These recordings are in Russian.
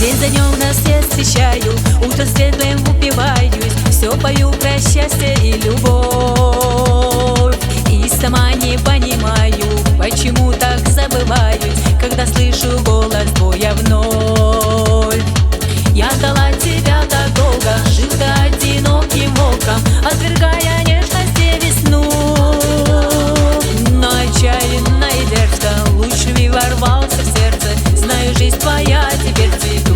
День за днем рассвет встречаю, утро светлым упиваюсь, все пою про счастье и любовь. И сама не понимаю, почему так забываюсь, когда слышу голос твой вновь. Я ждала тебя так долго, жил ты одиноким волком, отвергая нежность и весну. Но отчаянная дерзко луч любви ворвался в сердце, знаю, жизнь твоя теперь цвету.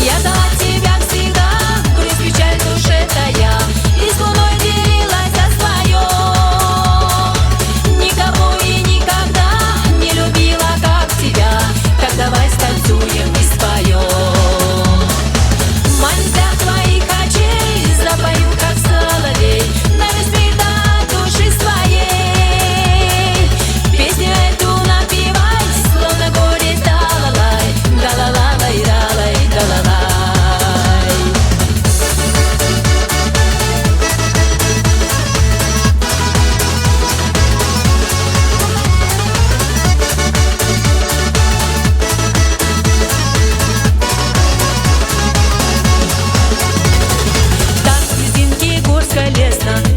Я ждала тебя всегда, грусть, печаль в душе тая, и с луной делилась о своем. Никого и никогда не любила, как тебя, так давай станцуем и споем. В глазах твоих очей запою, как соловей, на весь мир до души своей. Песню эту напевай, словно горе далалай, далалалай, далай, далалай.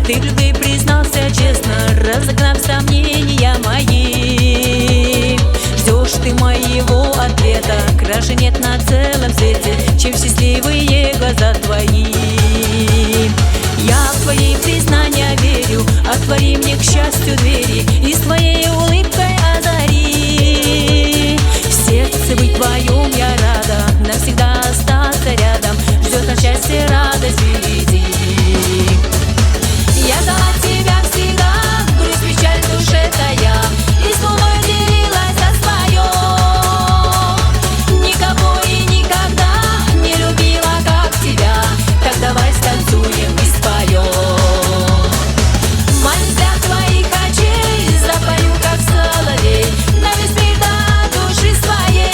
Ты в любви признался честно, разогнав сомнения мои. Ждешь ты моего ответа, краше нет на целом свете, чем счастливые глаза твои. Я в твои признания верю, отвори мне к счастью двери и с твоей улыбкой озари. В сердце быть твоем я рада, навсегда остаться рядом, ждет на счастье радость впереди. Я ждала тебя всегда, грусть, печаль в душе тая, и с луной делилась о своем. Никого и никогда не любила, как тебя, так давай станцуем и споем. В глазах твоих очей запою, как соловей, на весь мир до души своей.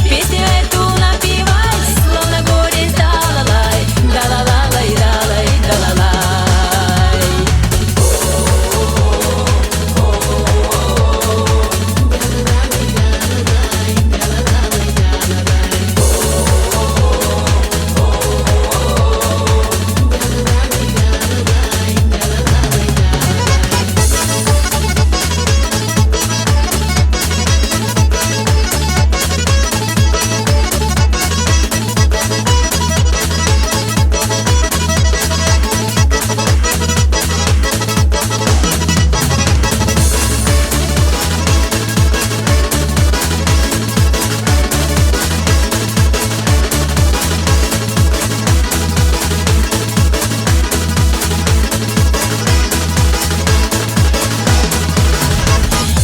Песню эту напевай, словно горе далалай, далалалай, далай, далалай.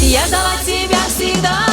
Я ждала тебя всегда.